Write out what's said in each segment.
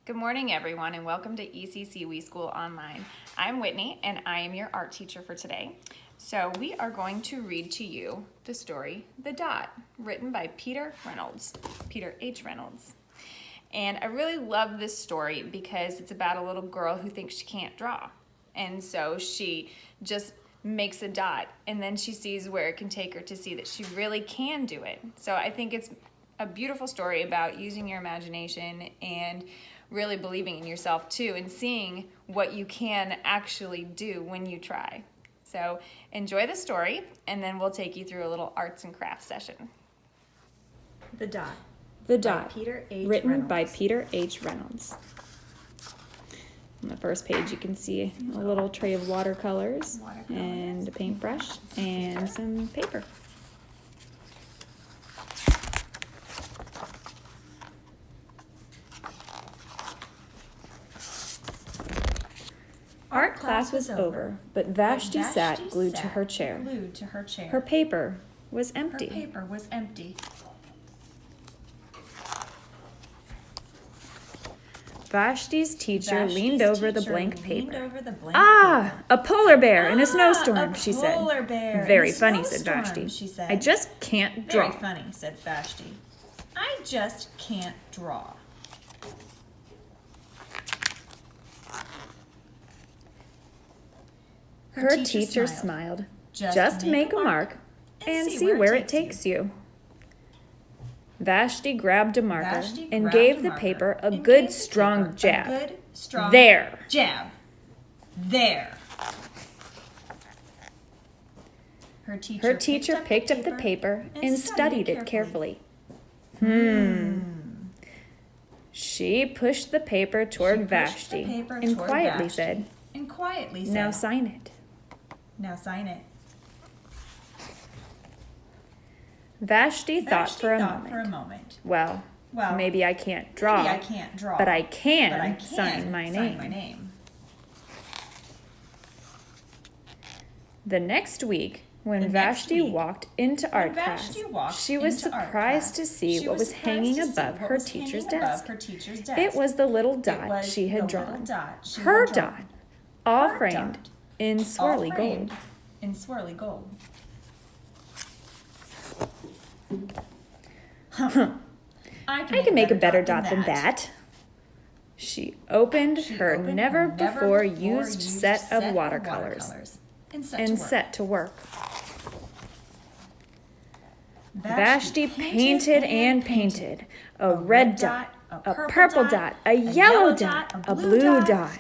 Good morning, everyone, and welcome to ECC We School Online. I'm Whitney, and I am your art teacher for today. So we are going to read to you the story, The Dot, written by Peter H. Reynolds. And I really love this story because it's about a little girl who thinks she can't draw. And so she just makes a dot, and then she sees where it can take her to see that she really can do it. So I think it's a beautiful story about using your imagination and really believing in yourself too, and seeing what you can actually do when you try. So enjoy the story, and then we'll take you through a little arts and crafts session. The Dot. The Dot, Written by Peter H. Reynolds. On the first page you can see a little tray of watercolors and a paintbrush and some paper. Art class was over, but Vashti sat glued to her chair. Her paper was empty. Vashti's teacher leaned over the blank paper. Ah, a polar bear in a snowstorm, she said. Very funny, said Vashti. I just can't draw. Very funny, said Vashti. I just can't draw. Her teacher smiled. Just make a mark and see where it takes you. Vashti grabbed a marker and gave the paper a good strong jab. There. There. Her teacher picked up the paper and studied it carefully. She pushed the paper toward Vashti and quietly said, Now sign it. Vashti thought for a moment. Well, maybe I can't draw, but I can sign my name. The next week, when Vashti walked into art class, she was surprised to see what was hanging above her teacher's desk. It was the little dot she had drawn. Her dot, all framed in swirly gold. I can make a better dot than that. She opened her never-before-used set of watercolors and set to work. Vashti painted and painted. A red dot, a purple dot, a yellow dot, a blue dot.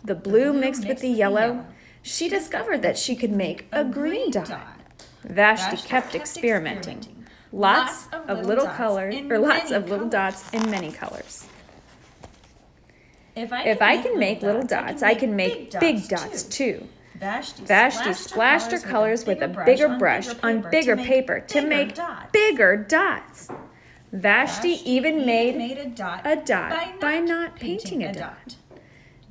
The blue mixed with the yellow, she discovered that she could make a green dot. Vashti kept experimenting. Lots of little dots in many colors. If I can make little dots, I can make big dots too. Vashti splashed her colors with a bigger brush on bigger paper to make bigger dots. Vashti even made a dot by not painting a dot.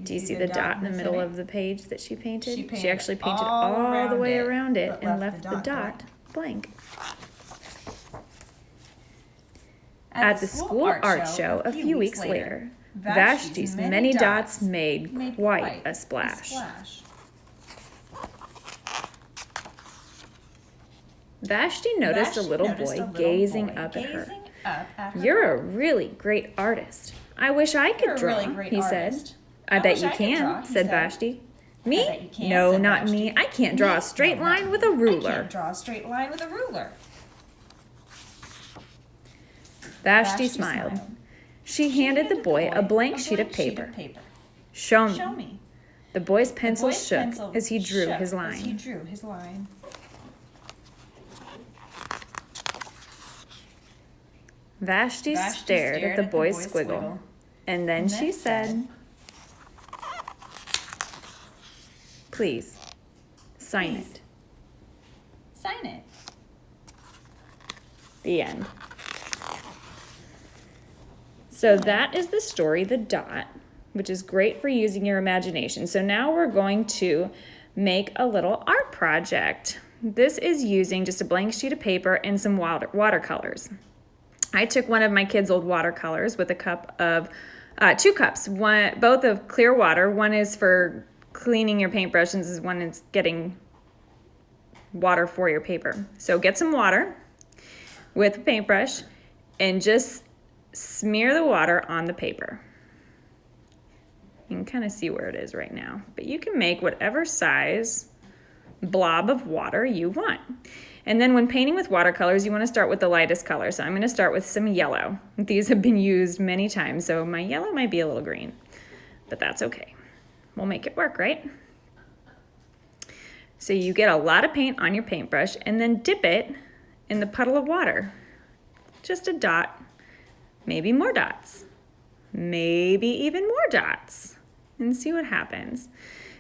Do you see the dot in the middle of the page that she painted? She actually painted all the way around it and left the dot blank. At the school art show a few weeks later, Vashti's many dots made quite a splash. Vashti noticed a little boy gazing up at her. You're a really great artist. I wish I could draw, he said. I bet you can, said Vashti. Me? No, not me. I can't draw a straight line with a ruler. Vashti smiled. She handed the boy a blank sheet of paper. Show me. The boy's pencil shook as he drew his line. Vashti stared at the boy's squiggle, and then she said, Please, sign it. The end. So that is the story, The Dot, which is great for using your imagination. So now we're going to make a little art project. This is using just a blank sheet of paper and some watercolors. I took one of my kids' old watercolors with a cup of, 2 cups, both of clear water. One is for cleaning your paintbrush, and one is getting water for your paper. So get some water with a paintbrush and just smear the water on the paper. You can kind of see where it is right now, but you can make whatever size blob of water you want. And then when painting with watercolors, you want to start with the lightest color. So I'm going to start with some yellow. These have been used many times, so my yellow might be a little green, but that's okay. We'll make it work, right? So you get a lot of paint on your paintbrush and then dip it in the puddle of water. Just a dot, maybe more dots, maybe even more dots, and see what happens.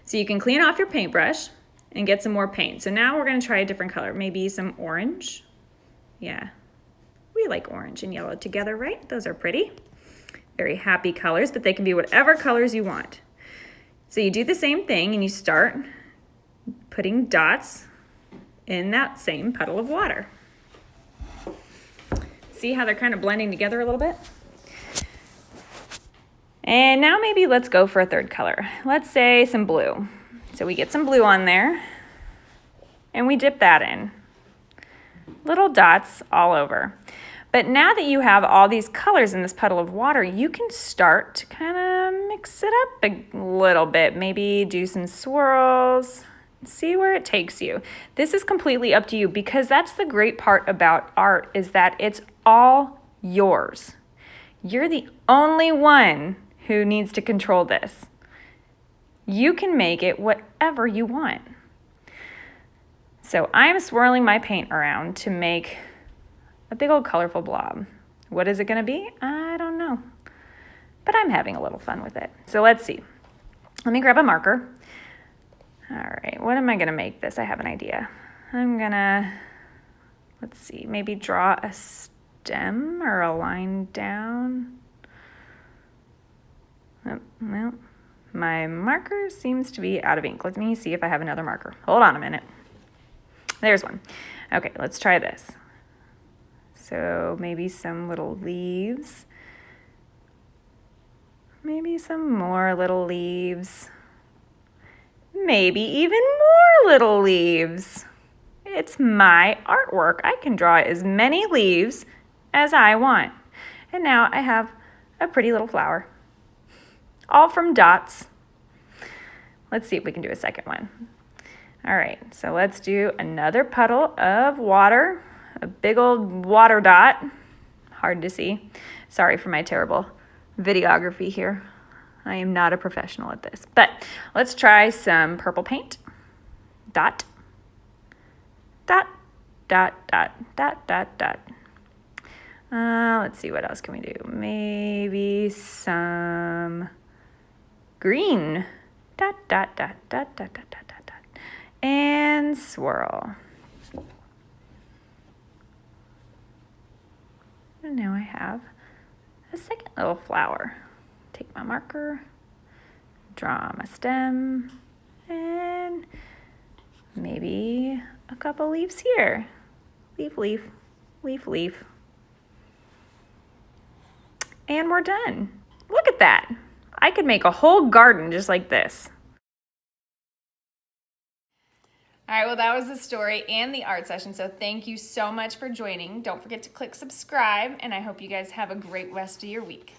So you can clean off your paintbrush and get some more paint. So now we're gonna try a different color, maybe some orange. Yeah, we like orange and yellow together, right? Those are pretty. Very happy colors, but they can be whatever colors you want. So you do the same thing and you start putting dots in that same puddle of water. See how they're kind of blending together a little bit? And now maybe let's go for a third color. Let's say some blue. So we get some blue on there and we dip that in. Little dots all over. But now that you have all these colors in this puddle of water, you can start to kind of mix it up a little bit. Maybe do some swirls, see where it takes you. This is completely up to you because that's the great part about art is that it's all yours. You're the only one who needs to control this. You can make it whatever you want. So I'm swirling my paint around to make a big old colorful blob. What is it gonna be? I don't know, but I'm having a little fun with it. So let's see. Let me grab a marker. All right, what am I gonna make this? I have an idea. I'm gonna, let's see, maybe draw a stem or a line down. Oh, well, my marker seems to be out of ink. Let me see if I have another marker. Hold on a minute. There's one. Okay, let's try this. So maybe some little leaves. Maybe some more little leaves. Maybe even more little leaves. It's my artwork. I can draw as many leaves as I want. And now I have a pretty little flower. All from dots. Let's see if we can do a second one. All right, so let's do another puddle of water, a big old water dot. Hard to see. Sorry for my terrible videography here. I am not a professional at this, but let's try some purple paint. Dot, dot, dot, dot, dot, dot, dot. Let's see, what else can we do? Maybe some green. Dot, dot, dot, dot, dot, dot, dot, dot, dot. And swirl. And now I have a second little flower. Take my marker, draw my stem, and maybe a couple leaves here. Leaf, leaf, leaf, leaf. And we're done. Look at that. I could make a whole garden just like this. All right, well, that was the story and the art session, so thank you so much for joining. Don't forget to click subscribe, and I hope you guys have a great rest of your week.